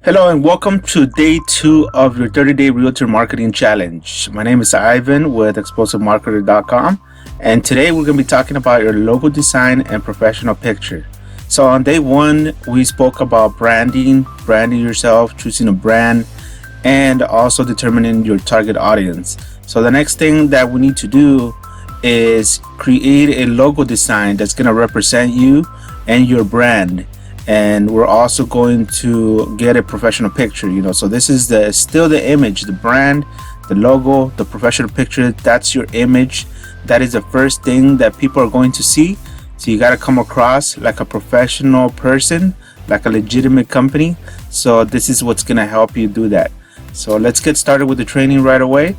Hello and welcome to day 2 of your 30-day Realtor Marketing Challenge. My name is Ivan with ExplosiveMarketer.com, and today we're going to be talking about your logo design and professional picture. So on day 1, we spoke about branding yourself, choosing a brand, and also determining your target audience. So the next thing that we need to do is create a logo design that's going to represent you and your brand. And we're also going to get a professional picture, so this is still the image, the brand, the logo, the professional picture. That's your image. That is the first thing that people are going to see. So you got to come across like a professional person, like a legitimate company. So this is what's going to help you do that. So let's get started with the training right away.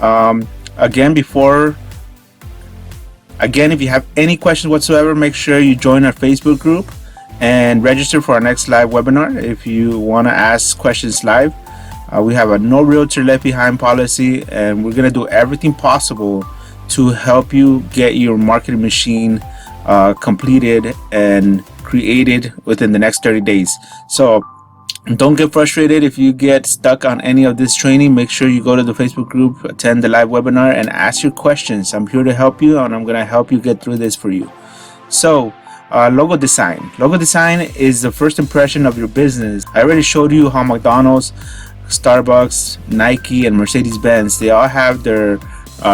Again, if you have any questions whatsoever, make sure you join our Facebook group and register for our next live webinar if you want to ask questions live. We have a no realtor left behind policy, and we're going to do everything possible to help you get your marketing machine completed and created within the next 30 days. So don't get frustrated if you get stuck on any of this training. Make sure you go to the Facebook group, attend the live webinar, and ask your questions. I'm here to help you, and I'm going to help you get through this for you. So logo design. Logo design is the first impression of your business. I already showed you how McDonald's, Starbucks, Nike, and Mercedes-Benz, they all have their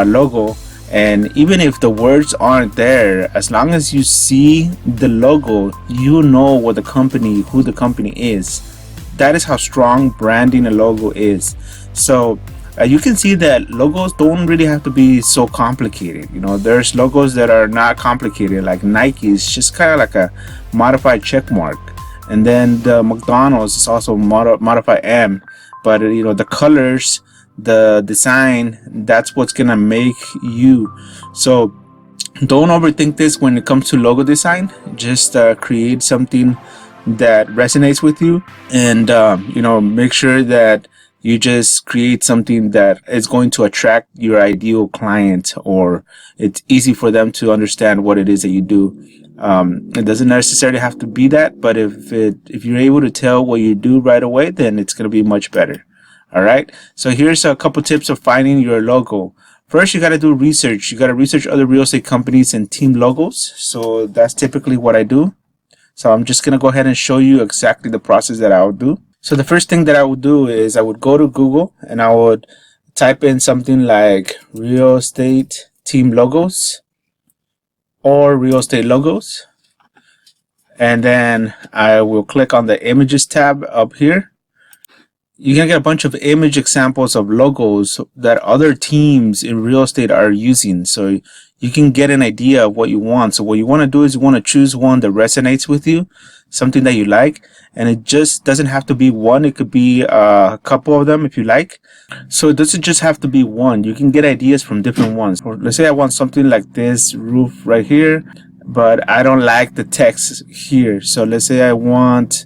logo. And even if the words aren't there, as long as you see the logo, you know who the company is. That is how strong branding a logo is. So you can see that logos don't really have to be so complicated. There's logos that are not complicated, like Nike is just kind of like a modified check mark, and then the McDonald's is also modified M. But the colors, the design, that's what's gonna make you. So don't overthink this when it comes to logo design. Just create something that resonates with you, and make sure that you just create something that is going to attract your ideal client, or it's easy for them to understand what it is that you do. It doesn't necessarily have to be that, but if you're able to tell what you do right away, then it's going to be much better. All right. So here's a couple tips of finding your logo. First, you got to do research. You got to research other real estate companies and team logos. So that's typically what I do. So I'm just going to go ahead and show you exactly the process that I would do. So the first thing that I would do is I would go to Google and I would type in something like real estate team logos or real estate logos. And then I will click on the images tab up here. You can get a bunch of image examples of logos that other teams in real estate are using. So you can get an idea of what you want. So what you want to do is you want to choose one that resonates with you, something that you like, and it just doesn't have to be one. It could be a couple of them if you like. So it doesn't just have to be one. You can get ideas from different ones. Or let's say I want something like this roof right here, but I don't like the text here. So let's say I want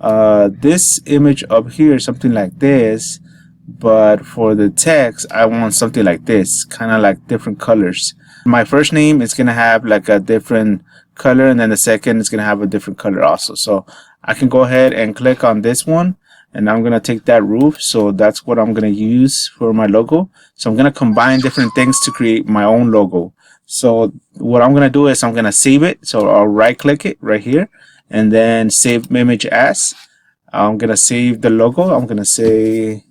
this image up here, something like this, but for the text I want something like this, kind of like different colors. My first name is going to have like a different color, and then the second is going to have a different color also. So I can go ahead and click on this one, and I'm going to take that roof. So that's what I'm going to use for my logo. So I'm going to combine different things to create my own logo. So what I'm going to do is I'm going to save it. So I'll right click it right here and then save image as. I'm going to save the logo. I'm going to say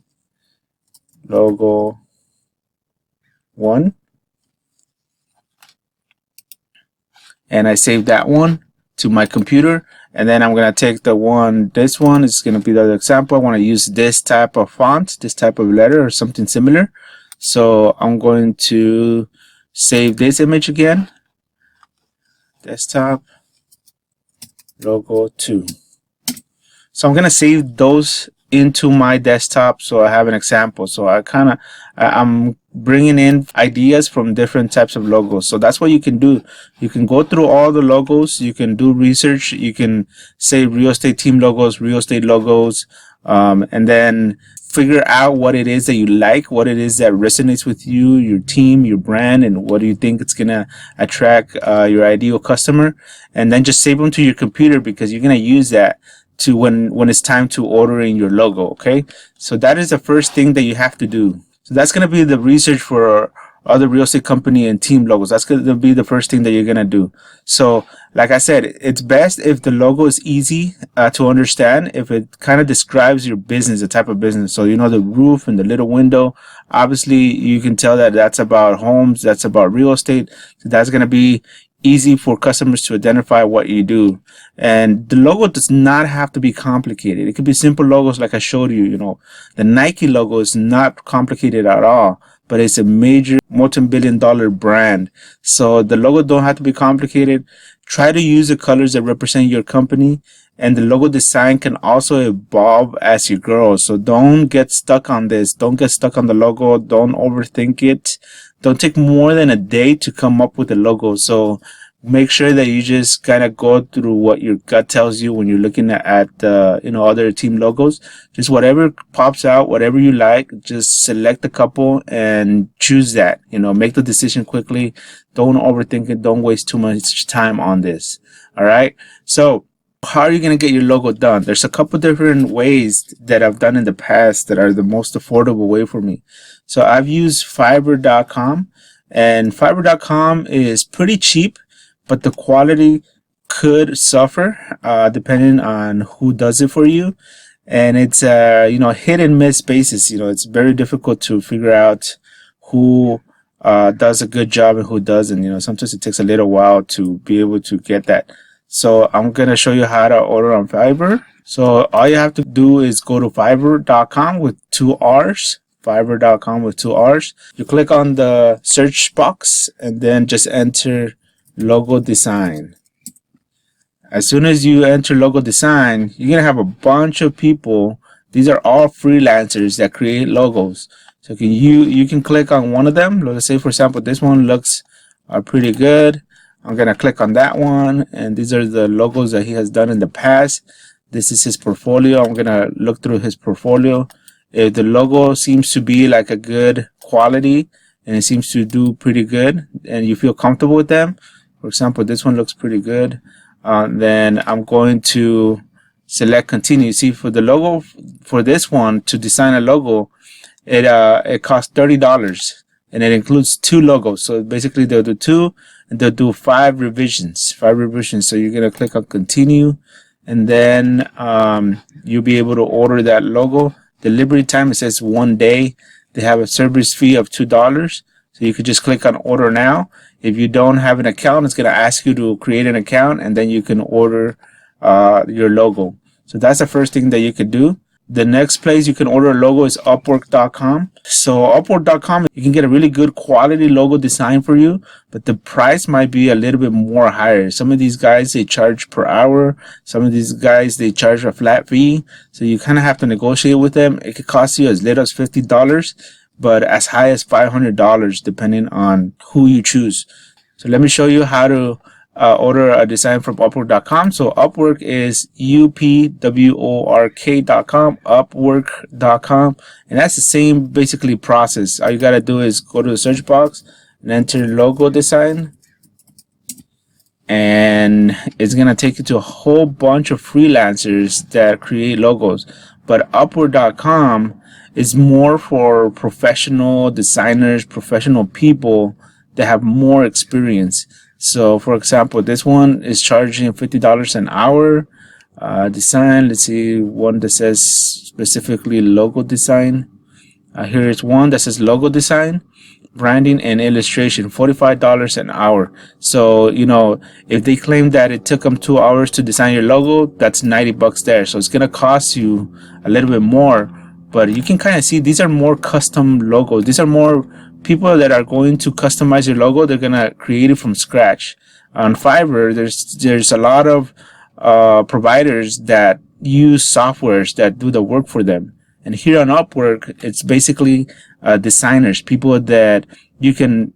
logo 1. And I saved that one to my computer. And then I'm going to take this one is going to be the other example. I want to use this type of font, this type of letter or something similar. So I'm going to save this image again. Desktop, logo 2. So I'm going to save those into my desktop so I have an example. So I'm bringing in ideas from different types of logos. So that's what you can do. You can go through all the logos. You can do research. You can say real estate team logos, real estate logos, and then figure out what it is that you like, what it is that resonates with you, your team, your brand, and what do you think it's going to attract your ideal customer. And then just save them to your computer, because you're going to use that to when it's time to ordering your logo. Okay, so that is the first thing that you have to do. So that's going to be the research for other real estate company and team logos. That's going to be the first thing that you're going to do. So like I said, it's best if the logo is easy to understand, if it kind of describes your business, the type of business. So the roof and the little window, obviously you can tell that that's about homes, that's about real estate. So that's going to be easy for customers to identify what you do. And the logo does not have to be complicated. It could be simple logos like I showed you. The Nike logo is not complicated at all, but it's a major multi-billion-dollar brand. So the logo don't have to be complicated. Try to use the colors that represent your company, and the logo design can also evolve as you grow. So don't get stuck on this. Don't get stuck on the logo. Don't overthink it. Don't take more than a day to come up with a logo. So make sure that you just kind of go through what your gut tells you when you're looking at other team logos. Just whatever pops out, whatever you like, just select a couple and choose that. Make the decision quickly. Don't overthink it. Don't waste too much time on this. All right. So how are you going to get your logo done? There's a couple different ways that I've done in the past that are the most affordable way for me. So I've used Fiverr.com, and Fiverr.com is pretty cheap, but the quality could suffer depending on who does it for you. And it's hit and miss basis. It's very difficult to figure out who does a good job and who doesn't. Sometimes it takes a little while to be able to get that. So I'm going to show you how to order on Fiverr. So all you have to do is go to Fiverr.com with 2 R's. Fiverr.com with 2 R's. You click on the search box and then just enter logo design. As soon as you enter logo design, you're going to have a bunch of people. These are all freelancers that create logos. So you can click on one of them. Let's say, for example, this one looks pretty good. I'm going to click on that one, and these are the logos that he has done in the past. This is his portfolio. I'm going to look through his portfolio. If the logo seems to be like a good quality and it seems to do pretty good and you feel comfortable with them, for example, this one looks pretty good, then I'm going to select continue. See, for the logo, for this one, to design a logo, it costs $30, and it includes 2 logos. So basically they'll do 2 and they'll do 5 revisions. So you're going to click on continue, and then you'll be able to order that logo. Delivery time, it says 1 day. They have a service fee of $2. So you could just click on order now. If you don't have an account, it's going to ask you to create an account, and then you can order your logo. So that's the first thing that you could do. The next place you can order a logo is Upwork.com. So Upwork.com, you can get a really good quality logo design for you, but the price might be a little bit more higher. Some of these guys, they charge per hour. Some of these guys, they charge a flat fee. So you kind of have to negotiate with them. It could cost you as little as $50, but as high as $500 depending on who you choose. So let me show you how to order a design from Upwork.com. So Upwork is Upwork.com, Upwork.com, and that's the same basically process. All you gotta do is go to the search box and enter logo design, and it's gonna take you to a whole bunch of freelancers that create logos. But Upwork.com is more for professional designers, professional people that have more experience. So for example, this one is charging $50 an hour. Design, let's see, one that says specifically logo design. Here is one that says logo design, branding and illustration, $45 an hour. So if they claim that it took them 2 hours to design your logo, that's $90 there. So it's gonna cost you a little bit more, but you can kind of see these are more custom logos. These are more people that are going to customize your logo. They're gonna create it from scratch. On Fiverr, there's a lot of providers that use softwares that do the work for them. And here on Upwork, it's basically designers, people that you can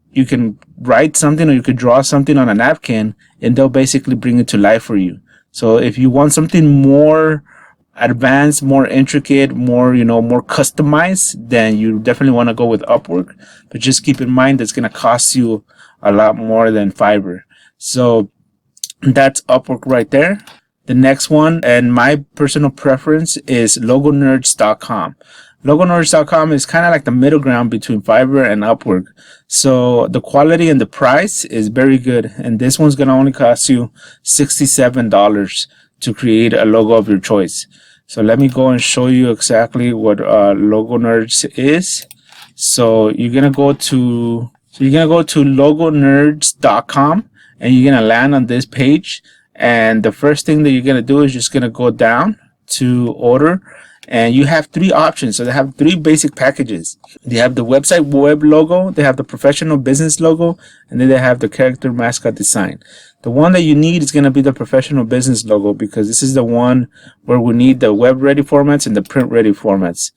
write something or you could draw something on a napkin, and they'll basically bring it to life for you. So if you want something more advanced, more intricate, more more customized, then you definitely want to go with Upwork. But just keep in mind that's going to cost you a lot more than Fiverr. So that's Upwork right there. The next one, and my personal preference, is logonerds.com. Logonerds.com is kind of like the middle ground between Fiverr and Upwork. So the quality and the price is very good. And this one's going to only cost you $67 to create a logo of your choice. So let me go and show you exactly what Logo Nerds is. So you're going to go to logonerds.com, and you're going to land on this page. And the first thing that you're going to do is just going to go down to order, and you have three options. So they have three basic packages. They have the website web logo, they have the professional business logo, and then they have the character mascot design. The one that you need is going to be the professional business logo, because this is the one where we need the web ready formats and the print ready formats.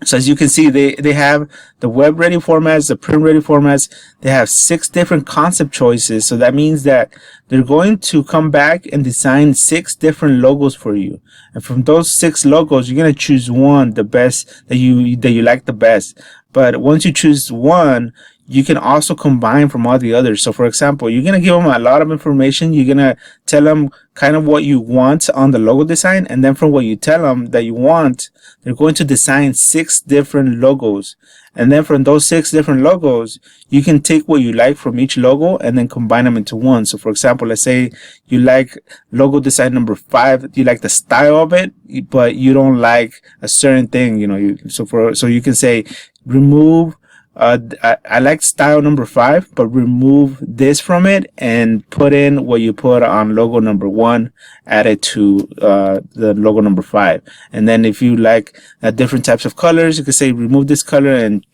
So as you can see, they have the web ready formats, the print ready formats. They have 6 different concept choices. So that means that they're going to come back and design 6 different logos for you. And from those 6 logos, you're going to choose one, the best that you like the best. But once you choose one, you can also combine from all the others. So for example, you're going to give them a lot of information. You're going to tell them kind of what you want on the logo design. And then from what you tell them that you want, they're going to design 6 different logos. And then from those 6 different logos, you can take what you like from each logo and then combine them into one. So for example, let's say you like logo design number 5, you like the style of it, but you don't like a certain thing, so you can say remove I like style number 5, but remove this from it and put in what you put on logo number 1, add it to the logo number 5. And then if you like different types of colors, you can say remove this color and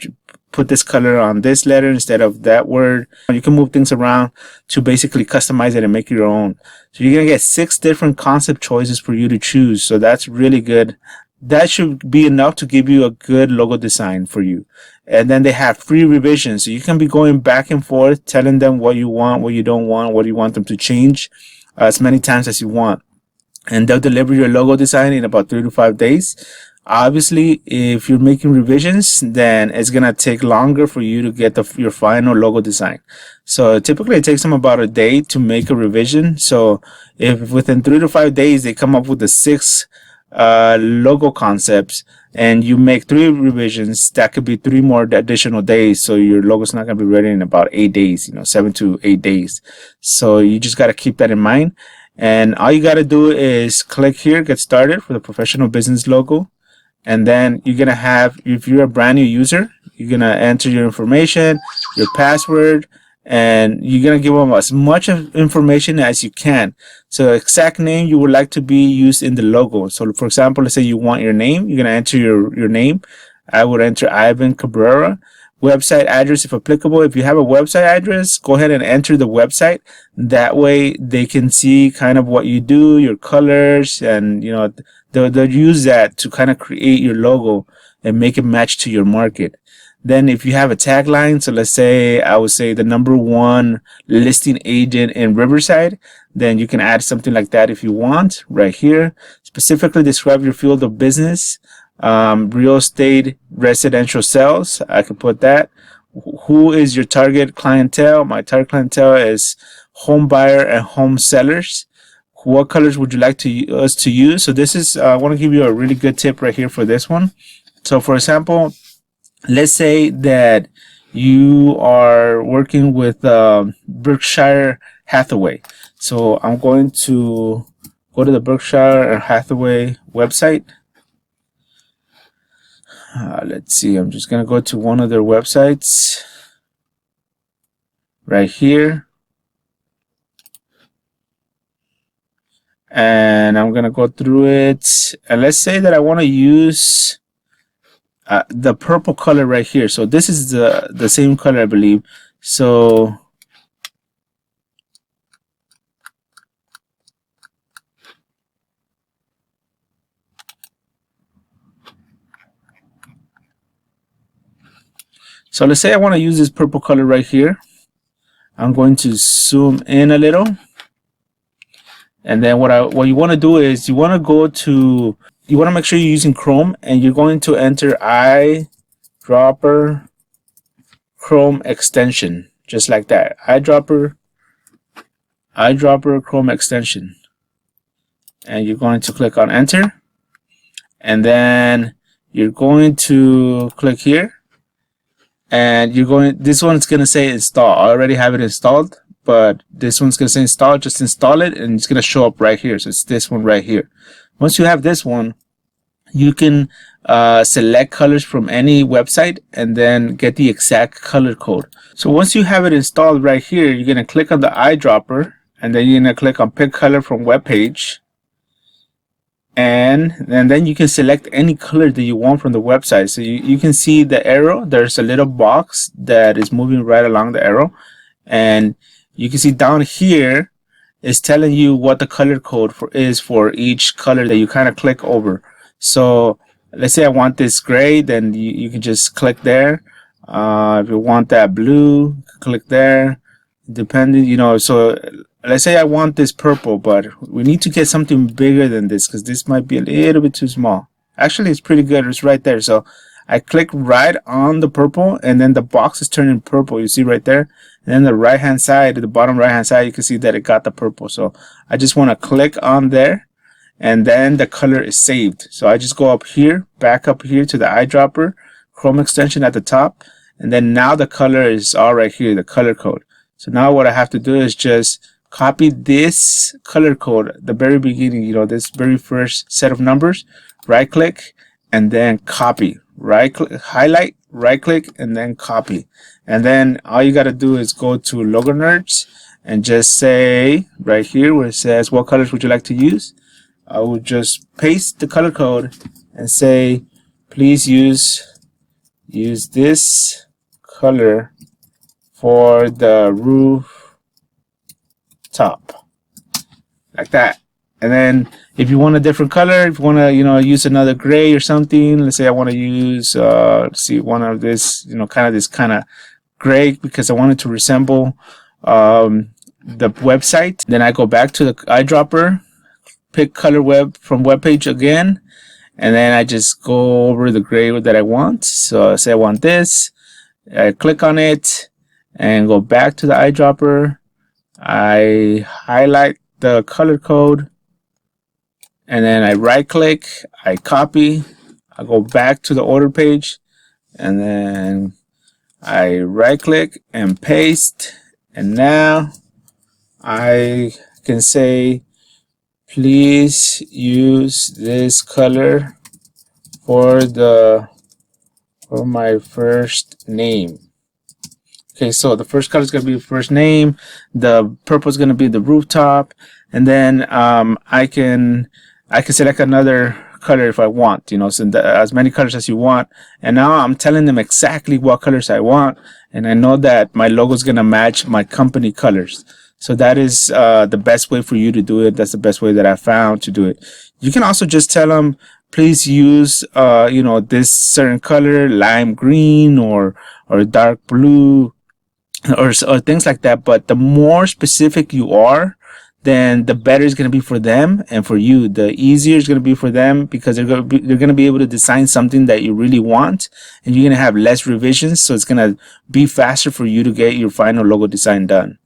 put this color on this letter instead of that word. You can move things around to basically customize it and make your own. So you're gonna get 6 different concept choices for you to choose. So that's really good. That should be enough to give you a good logo design for you. And then they have free revisions, so you can be going back and forth telling them what you want, what you don't want, what you want them to change as many times as you want, and they'll deliver your logo design in about 3 to 5 days. Obviously, if you're making revisions, then it's gonna take longer for you to get your final logo design. So typically it takes them about a day to make a revision. So if within 3 to 5 days they come up with the 6 logo concepts and you make 3 revisions, that could be 3 more additional days. So your logo's not going to be ready in about 8 days, 7 to 8 days. So you just got to keep that in mind. And all you got to do is click here, get started for the professional business logo. And then you're going to have, if you're a brand new user, you're going to enter your information, your password, and you're going to give them as much information as you can. So exact name you would like to be used in the logo. So for example, let's say you want your name, you're going to enter your name. I would enter Ivan Cabrera. Website address if applicable. If you have a website address, go ahead and enter the website. That way they can see kind of what you do, your colors, and they'll use that to kind of create your logo and make it match to your market. Then if you have a tagline, so let's say I would say the #1 listing agent in Riverside, then you can add something like that if you want right here. Specifically describe your field of business, real estate, residential sales. I could put that. Who is your target clientele? My target clientele is home buyer and home sellers. What colors would you like us to use? So this is, I want to give you a really good tip right here for this one. So for example, let's say that you are working with Berkshire Hathaway. So I'm going to go to the Berkshire Hathaway website. Let's see, I'm just going to go to one of their websites right here. And I'm going to go through it. And let's say that I want to use the purple color right here. So this is the same color, I believe. So let's say I want to use this purple color right here. I'm going to zoom in a little. And then what you want to do is you want to make sure you're using Chrome, and you're going to enter Eyedropper Chrome extension, just like that. Eyedropper Chrome extension. and you're going to click on enter, and then you're going to click here, and this one's going to say install. I already have it installed, but this one's going to say install. Just install it, and it's going to show up right here. So it's this one right here. Once you have this one, you can select colors from any website and then get the exact color code. So once you have it installed right here, you're going to click on the eyedropper, and then you're going to click on pick color from web page, and then you can select any color that you want from the website. So you can see the arrow. There's a little box that is moving right along the arrow, and you can see down here is telling you what the color code is for each color that you kind of click over. So let's say I want this gray, then you can just click there. If you want that blue, click there. Depending, so let's say I want this purple, but we need to get something bigger than this because this might be a little bit too small. Actually, it's pretty good. It's right there. So I click right on the purple, and then the box is turning purple. You see right there. And then the right hand side, the bottom right hand side, you can see that it got the purple. So I just want to click on there, and then the color is saved. So I just go up here, back up here to the eyedropper, Chrome extension at the top, and then now the color is all right here, the color code. So now what I have to do is just copy this color code at the very beginning, this very first set of numbers, right click, and then copy. Right click, highlight, right click, and then copy. And then all you got to do is go to Logo Nerds and just say right here where it says what colors would you like to use. I will just paste the color code and say please use this color for the roof top, like that. And then if you want a different color, if you want to use another gray or something, let's say I want to use let's see, one of this kind of gray because I want it to resemble the website. Then I go back to the eyedropper, pick color web from web page again, and then I just go over the gray that I want. So say I want this, I click on it and go back to the eyedropper. I highlight the color code, and then I right click, I copy, I go back to the order page, and then I right click and paste, and now I can say please use this color for my first name. Okay, so the first color is going to be the first name, the purple is going to be the rooftop, and then I can select another color if I want, so as many colors as you want. And now I'm telling them exactly what colors I want, and I know that my logo is going to match my company colors. So that is the best way for you to do it. That's the best way that I found to do it. You can also just tell them please use this certain color, lime green or dark blue, or things like that. But the more specific you are, then the better it's going to be for them and for you. The easier it's going to be for them because they're going to be able to design something that you really want, and you're going to have less revisions. So it's going to be faster for you to get your final logo design done.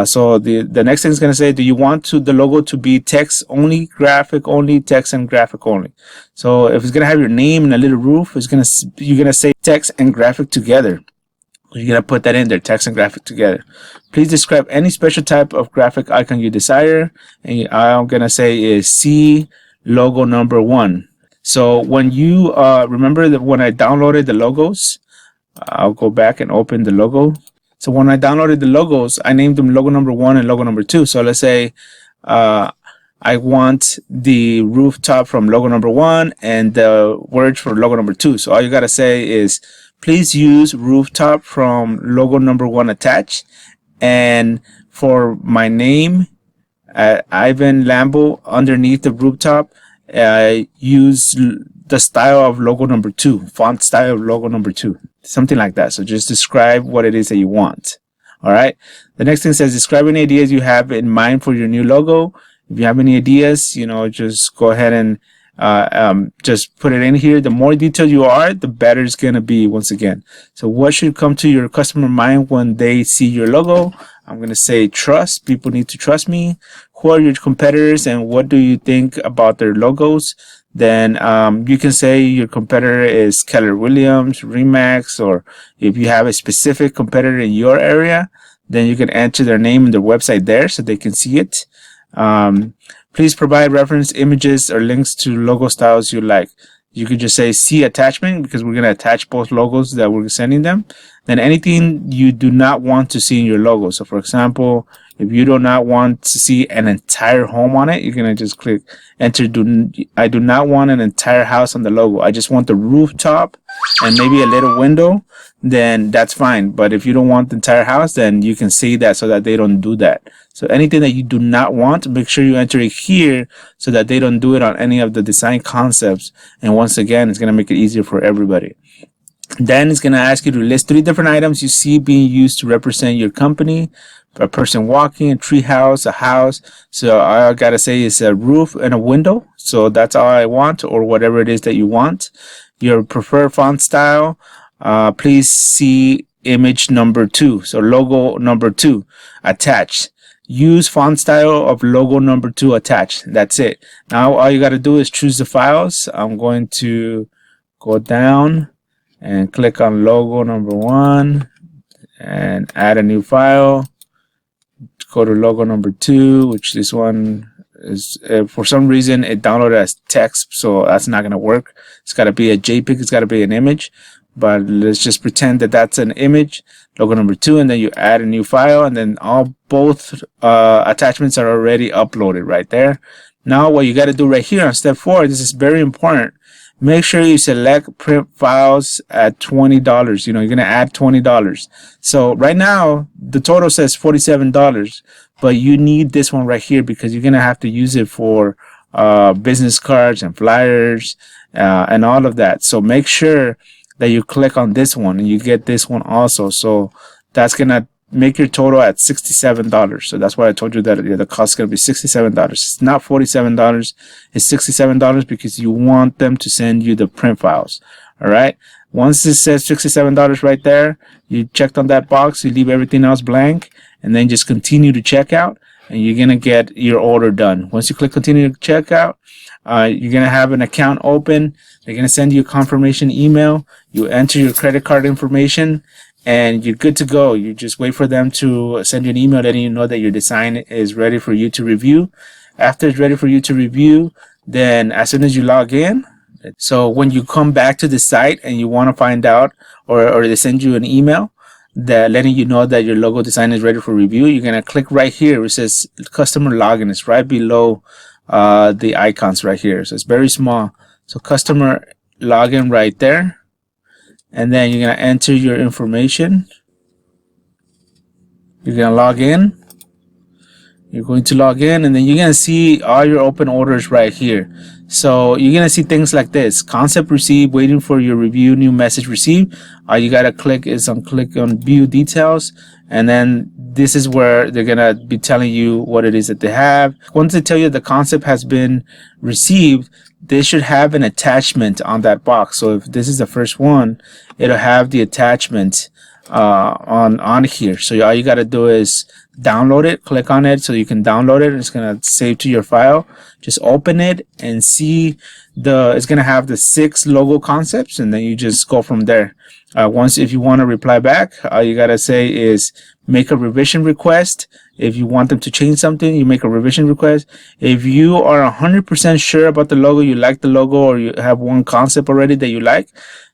So the next thing is going to say, do you want the logo to be text only, graphic only, text and graphic only? So if it's going to have your name and a little roof, you're going to say text and graphic together. You're going to put that in there, text and graphic together. Please describe any special type of graphic icon you desire. And I'm going to say is C logo number 1. So when you remember that when I downloaded the logos, I'll go back and open the logo. So when I downloaded the logos, I named them logo number 1 and logo number 2. So let's say I want the rooftop from logo number 1 and the words for logo number 2. So all you got to say is please use rooftop from logo number 1 attached, and for my name, Ivan Lambo, underneath the rooftop, use the style of logo number 2, font style of logo number 2, something like that. So just describe what it is that you want. All right. The next thing says describe any ideas you have in mind for your new logo. If you have any ideas, just go ahead and just put it in here. The more detailed you are, the better it's going to be once again. So what should come to your customer mind when they see your logo? I'm going to say trust. People need to trust me. Who are your competitors and what do you think about their logos? Then you can say your competitor is Keller Williams, Remax, or if you have a specific competitor in your area, then you can enter their name and their website there so they can see it. Please provide reference images or links to logo styles you like. You could just say see attachment because we're going to attach both logos that we're sending them. Then anything you do not want to see in your logo. So for example, if you do not want to see an entire home on it, you're going to just click enter. I do not want an entire house on the logo. I just want the rooftop and maybe a little window. Then that's fine. But if you don't want the entire house, then you can say that so that they don't do that. So anything that you do not want, make sure you enter it here so that they don't do it on any of the design concepts. And once again, it's going to make it easier for everybody. Then it's going to ask you to list 3 different items you see being used to represent your company. A person walking, a tree house, a house. So all I got to say is a roof and a window. So that's all I want, or whatever it is that you want. Your preferred font style. Please see image number 2. So logo number 2 attached. Use font style of logo number 2 attached. That's it. Now all you got to do is choose the files. I'm going to go down and click on logo number 1 and add a new file. Go to logo number 2, which this one is for some reason it downloaded as text, so that's not going to work. It's got to be a JPEG. It's got to be an image. But let's just pretend that that's an image, logo number 2, and then you add a new file, and then both attachments are already uploaded right there. Now what you got to do right here on step 4, this is very important. Make sure you select print files at $20. You're going to add $20. So right now the total says $47, but you need this one right here because you're going to have to use it for business cards and flyers and all of that. So make sure that you click on this one and you get this one also. So that's going to make your total at $67. So that's why I told you that the cost is going to be $67. It's not $47. It's $67 because you want them to send you the print files. All right. Once it says $67 right there, you checked on that box, you leave everything else blank, and then just continue to checkout, and you're going to get your order done. Once you click continue to checkout, you're going to have an account open. They're going to send you a confirmation email. You enter your credit card information, and you're good to go. You just wait for them to send you an email letting you know that your design is ready for you to review. After it's ready for you to review, then as soon as you log in, so when you come back to the site and you want to find out, or they send you an email that letting you know that your logo design is ready for review, you're going to click right here where it says customer login. It's right below the icons right here. So it's very small. So customer login right there. And then you're going to enter your information. You're going to log in. You're going to log in, and then you're going to see all your open orders right here. So you're going to see things like this: concept received, waiting for your review, new message received. All you got to click is click on view details, and then this is where they're going to be telling you what it is that they have. Once they tell you the concept has been received, they should have an attachment on that box. So if this is the first one, it'll have the attachment on here. So all you got to do is download it, click on it so you can download it. It's going to save to your file. Just open it and see it's going to have the 6 logo concepts, and then you just go from there. If you want to reply back, all you got to say is make a revision request. If you want them to change something, you make a revision request. If you are 100% sure about the logo, you like the logo, or you have one concept already that you like,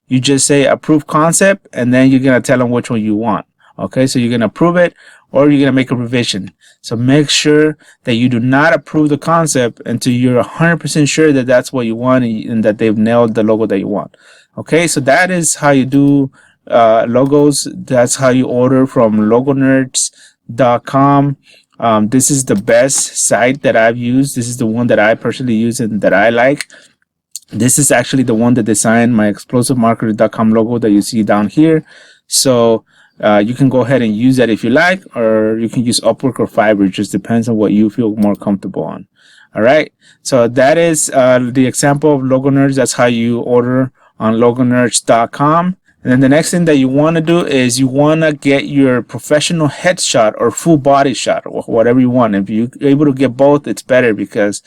you just say approve concept, and then you're going to tell them which one you want. Okay, so you're going to approve it, or you're going to make a revision. So make sure that you do not approve the concept until you're 100% sure that that's what you want and that they've nailed the logo that you want. Okay, so that is how you do logos. That's how you order from logonerds.com. This is the best site that I've used. This is the one that I personally use and that I like. This is actually the one that designed my ExplosiveMarketer.com logo that you see down here. So you can go ahead and use that if you like, or you can use Upwork or Fiverr. It just depends on what you feel more comfortable on. All right, so that is the example of Logo Nerds. That's how you order on logonerds.com. And then the next thing that you want to do is you want to get your professional headshot or full body shot, or whatever you want. If you're able to get both, it's better, because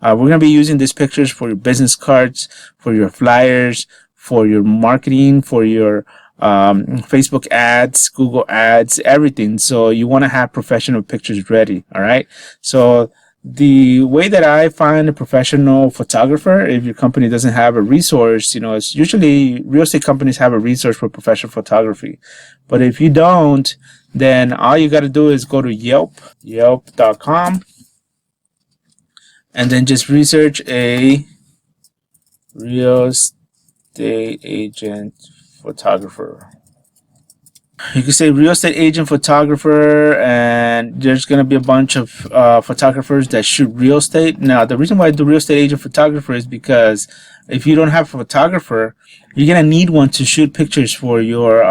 we're going to be using these pictures for your business cards, for your flyers, for your marketing, for your Facebook ads, Google ads, everything. So you want to have professional pictures ready. All right. So the way that I find a professional photographer, if your company doesn't have a resource, it's usually real estate companies have a resource for professional photography. But if you don't, then all you got to do is go to yelp.com, and then just research a real estate agent photographer. You can say real estate agent photographer, and there's going to be a bunch of photographers that shoot real estate. Now, the reason why I do real estate agent photographer is because if you don't have a photographer, you're going to need one to shoot pictures for your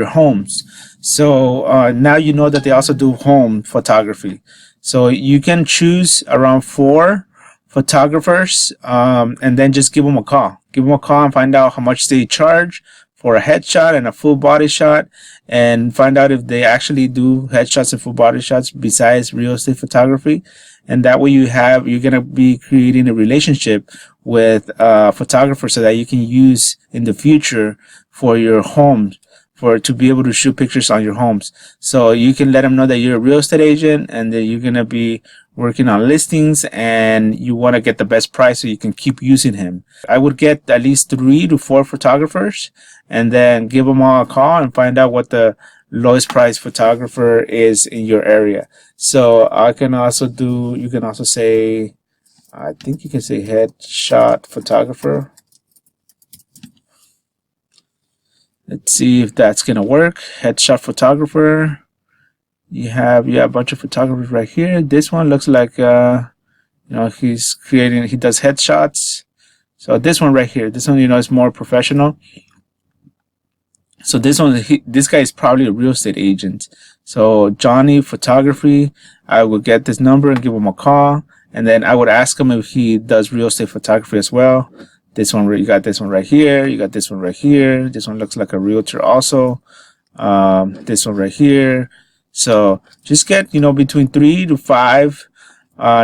homes. So now you know that they also do home photography. So you can choose around 4 photographers, and then just give them a call. Give them a call and find out how much they charge for a headshot and a full body shot, and find out if they actually do headshots and full body shots besides real estate photography. And that way you're going to be creating a relationship with a photographer so that you can use in the future for your home, to be able to shoot pictures on your homes. So you can let them know that you're a real estate agent and that you're going to be working on listings and you want to get the best price so you can keep using him. I would get at least 3 to 4 photographers and then give them all a call and find out what the lowest price photographer is in your area. So you can also say, I think you can say headshot photographer. Let's see if that's going to work. Headshot photographer. You have a bunch of photographers right here. This one looks like, he does headshots. So this one right here, this one, is more professional. So this guy is probably a real estate agent. So Johnny Photography, I would get this number and give him a call. And then I would ask him if he does real estate photography as well. This one, you got this one right here. You got this one right here. This one looks like a realtor also. This one right here. So just get, between 3 to 5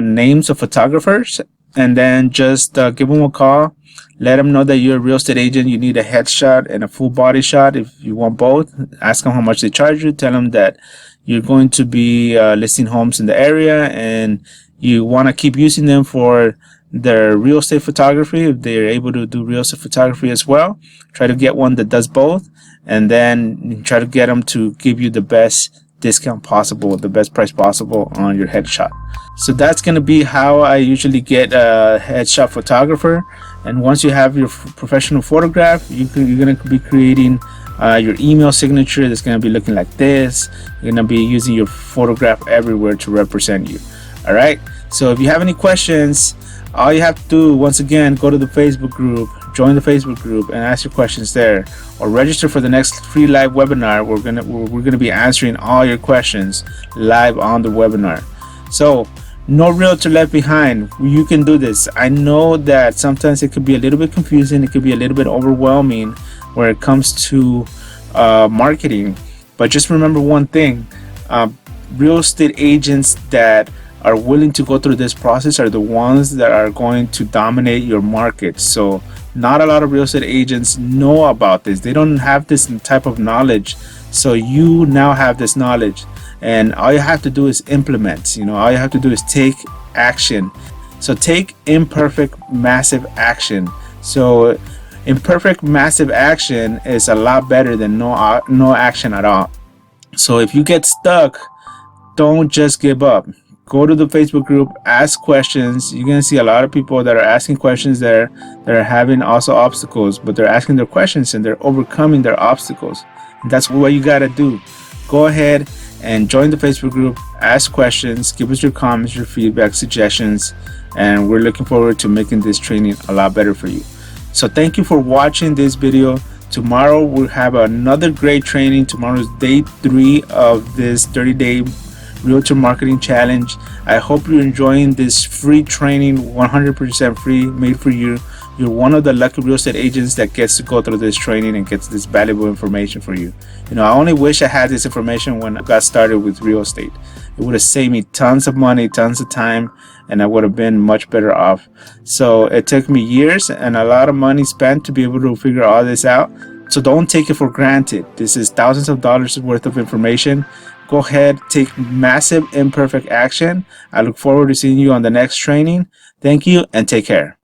names of photographers, and then just give them a call. Let them know that you're a real estate agent. You need a headshot and a full body shot if you want both. Ask them how much they charge you. Tell them that you're going to be listing homes in the area and you want to keep using them for their real estate photography. If they're able to do real estate photography as well, try to get one that does both, and then try to get them to give you the best discount possible, the best price possible on your headshot. So that's going to be how I usually get a headshot photographer. And once you have your professional photograph, you're going to be creating your email signature that's going to be looking like this. You're going to be using your photograph everywhere to represent you. All right, so if you have any questions, all you have to do, once again, go to the Facebook group, join the Facebook group, and ask your questions there, or register for the next free live webinar. We're gonna be answering all your questions live on the webinar. So no realtor left behind. You can do this. I know that sometimes it could be a little bit confusing. It could be a little bit overwhelming when it comes to marketing. But just remember one thing: real estate agents that are willing to go through this process are the ones that are going to dominate your market. So not a lot of real estate agents know about this. They don't have this type of knowledge. So you now have this knowledge, and all you have to do is implement. All you have to do is take action. So take imperfect massive action. So imperfect massive action is a lot better than no action at all. So if you get stuck, don't just give up. Go to the Facebook group, ask questions. You're going to see a lot of people that are asking questions there that are having also obstacles, but they're asking their questions and they're overcoming their obstacles. And that's what you got to do. Go ahead and join the Facebook group, ask questions, give us your comments, your feedback, suggestions, and we're looking forward to making this training a lot better for you. So thank you for watching this video. Tomorrow we'll have another great training. Tomorrow is day 3 of this 30-day Realtor Marketing Challenge. I hope you're enjoying this free training, 100% free, made for you. You're one of the lucky real estate agents that gets to go through this training and gets this valuable information for you. I only wish I had this information when I got started with real estate. It would have saved me tons of money, tons of time, and I would have been much better off. So it took me years and a lot of money spent to be able to figure all this out. So don't take it for granted. This is thousands of dollars worth of information. Go ahead, take massive imperfect action. I look forward to seeing you on the next training. Thank you and take care.